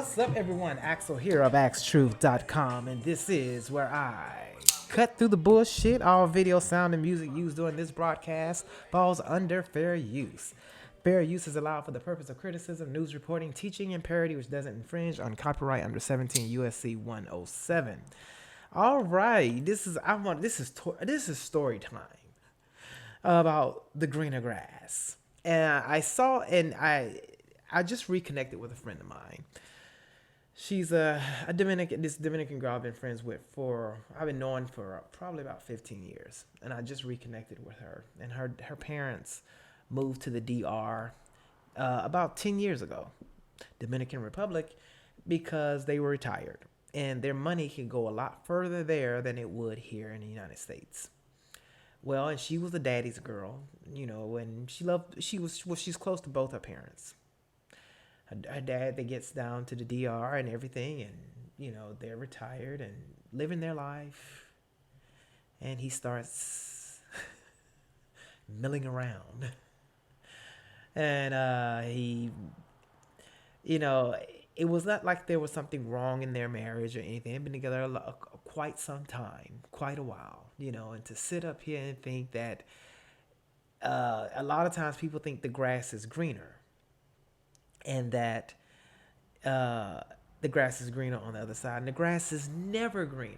What's up, everyone? Axel here of Axetruth.com, and this is where I cut through the bullshit. All video, sound, and music used during this broadcast falls under fair use. Fair use is allowed for the purpose of criticism, news reporting, teaching, and parody, which doesn't infringe on copyright under 17 USC 107. All right, this is story time about the greener grass. And I just reconnected with a friend of mine. She's this Dominican girl I've been friends with I've been knowing for probably about 15 years. And I just reconnected with her. And her parents moved to the DR about 10 years ago, Dominican Republic, because they were retired. And their money could go a lot further there than it would here in the United States. Well, and she was a daddy's girl, and she's close to both her parents. Her dad that gets down to the DR and everything, and they're retired and living their life, and he starts milling around, and it was not like there was something wrong in their marriage or anything. They've been together quite some time, quite a while, and to sit up here and think that a lot of times people think the grass is greener, and that the grass is greener on the other side. And the grass is never greener.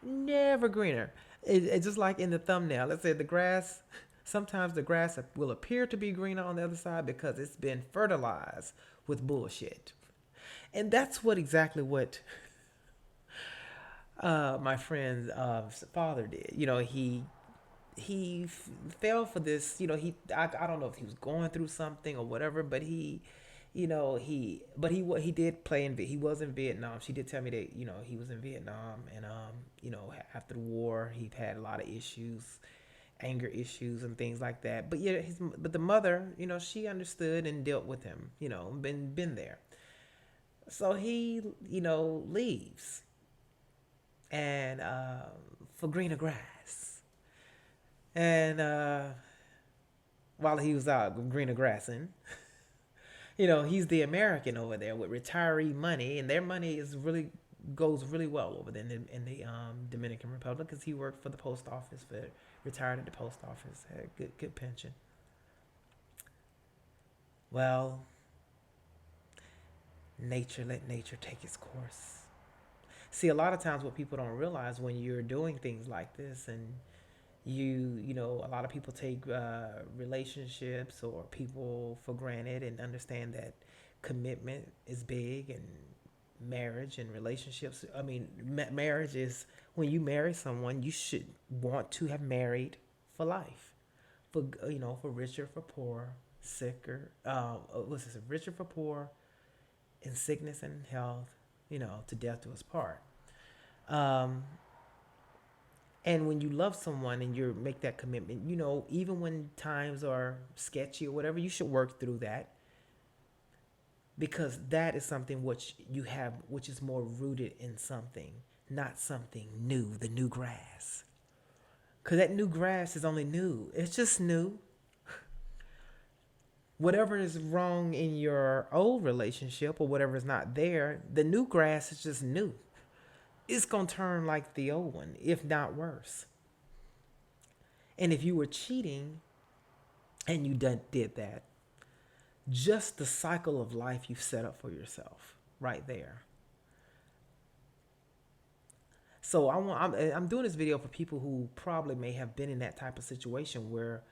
Never greener. It's just like in the thumbnail. Let's say sometimes the grass will appear to be greener on the other side because it's been fertilized with bullshit. And that's exactly what my friend's father did. He fell for this. I don't know if he was going through something or whatever, but he did play he was in Vietnam. She did tell me that, he was in Vietnam, and, after the war, he had a lot of issues, anger issues and things like that. But yeah, but the mother, she understood and dealt with him, been there. So he, leaves and, for greener grass. And, while he was out greener grassing, he's the American over there with retiree money, and their money goes really well over there in the Dominican Republic, because he worked for the post office, retired at the post office, had a good pension. Well, let nature take its course. See, a lot of times what people don't realize when you're doing things like this, and a lot of people take relationships or people for granted, and understand that commitment is big, and marriage and relationships. I mean, marriage is when you marry someone, you should want to have married for life, for richer, for poor, sicker. Richer for poor, in sickness and health, to death do us part. And when you love someone and you make that commitment, even when times are sketchy or whatever, you should work through that, because that is something which is more rooted in something, not something new, the new grass. Because that new grass is only new. It's just new. Whatever is wrong in your old relationship or whatever is not there, the new grass is just new. It's going to turn like the old one, if not worse. And if you were cheating and you did that, just the cycle of life you've set up for yourself right there. So I'm doing this video for people who probably may have been in that type of situation where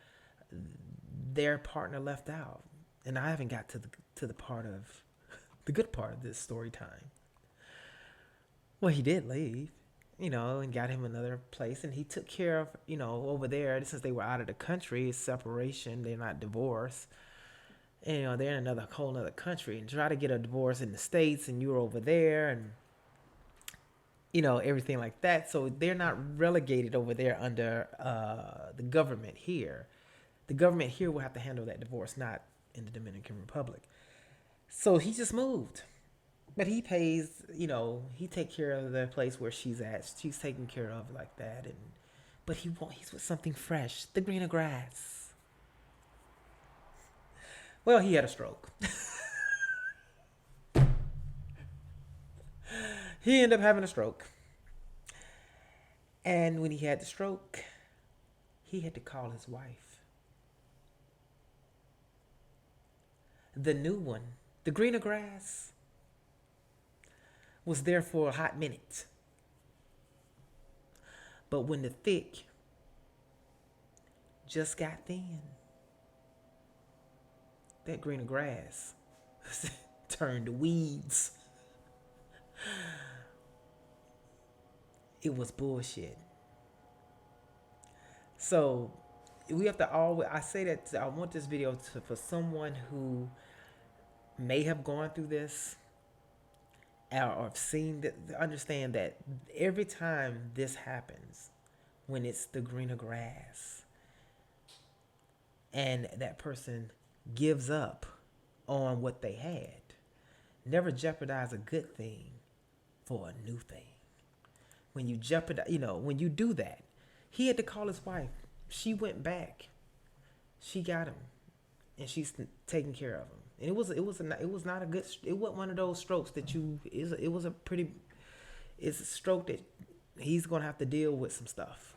their partner left out. And I haven't got to the part of the good part of this story time. Well, he did leave, and got him another place, and he took care of, over there, since they were out of the country, it's separation, they're not divorced. And, they're in another whole other country, and try to get a divorce in the States, and you're over there, and, everything like that. So they're not relegated over there under the government here. The government here will have to handle that divorce, not in the Dominican Republic. So he just moved. But he pays, he take care of the place where she's at. She's taken care of like that. But he's with something fresh, the greener grass. Well, he had a stroke. He ended up having a stroke. And when he had the stroke, he had to call his wife. The new one, the greener grass, was there for a hot minute. But when the thick just got thin, that greener grass turned to weeds. It was bullshit. So we have to always, I say that I want this video for someone who may have gone through this or seen that, understand that every time this happens, when it's the greener grass and that person gives up on what they had, never jeopardize a good thing for a new thing. When you jeopardize, when you do that, he had to call his wife. She went back. She got him, and she's taking care of him. And it was not a good. It wasn't one of those strokes that it was a pretty. It's a stroke that he's gonna have to deal with some stuff.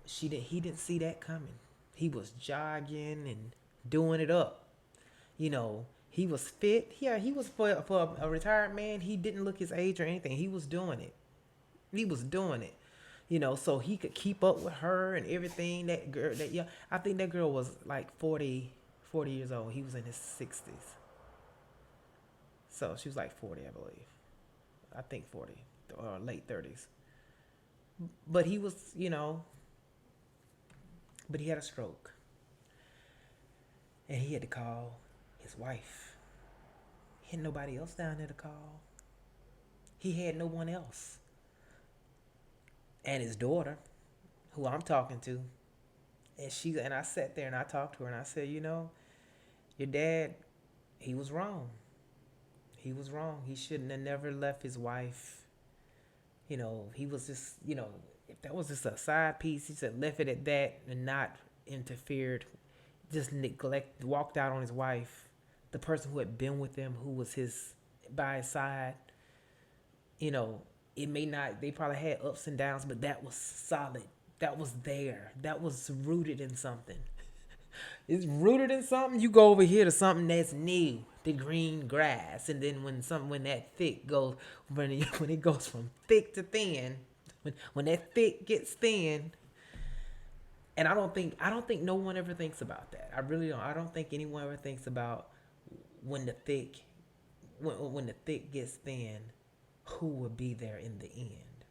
He didn't see that coming. He was jogging and doing it up. He was fit. Yeah, he was for a retired man. He didn't look his age or anything. He was doing it. So he could keep up with her and everything. That girl, I think that girl was like 40 years old. He was in his 60s. So she was like 40, I believe. I think 40 or late 30s. But he was, but he had a stroke. And he had to call his wife. He had nobody else down there to call. He had no one else. And his daughter, who I'm talking to, and I sat there and I talked to her and I said, your dad, he was wrong. He was wrong. He shouldn't have never left his wife. He was just, if that was just a side piece, he said left it at that and not interfered, just walked out on his wife. The person who had been with him, who was by his side, it may not, they probably had ups and downs, but that was solid. That was there. That was rooted in something. It's rooted in something. You go over here to something that's new, the green grass. And then when that thick goes, when it goes from thick to thin, when that thick gets thin, and I don't think no one ever thinks about that. I really don't. I don't think anyone ever thinks about when the thick gets thin, who will be there in the end.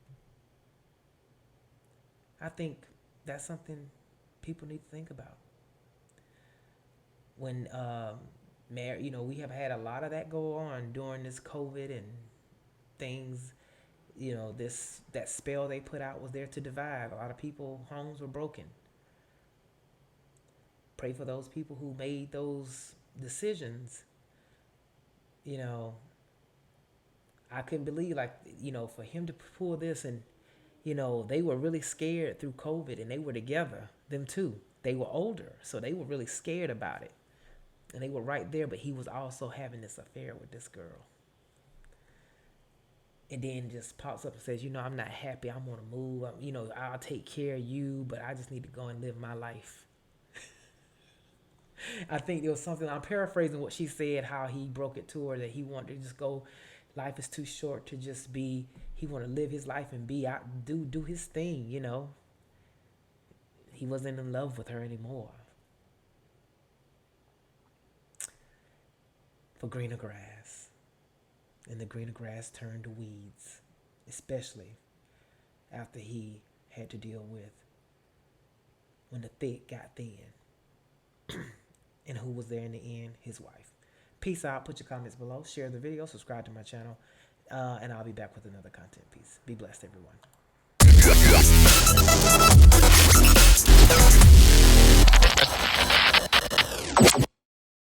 I think that's something people need to think about. When we have had a lot of that go on during this COVID and things. That spell they put out was there to divide. A lot of people, homes were broken. Pray for those people who made those decisions. I couldn't believe, for him to pull this, and they were really scared through COVID, and they were together, them too. They were older, so they were really scared about it, and they were right there, but he was also having this affair with this girl. And then just pops up and says, I'm not happy, I'm gonna move, I'll take care of you, but I just need to go and live my life. I think there was something, I'm paraphrasing what she said, how he broke it to her, that he wanted to just go, life is too short to just be, he wanted to live his life and be out, do his thing, He wasn't in love with her anymore. For greener grass. And the greener grass turned to weeds, especially after he had to deal with when the thick got thin. And who was there in the end? His wife. Peace out. Put your comments below. Share the video. Subscribe to my channel. And I'll be back with another content piece. Be blessed, everyone.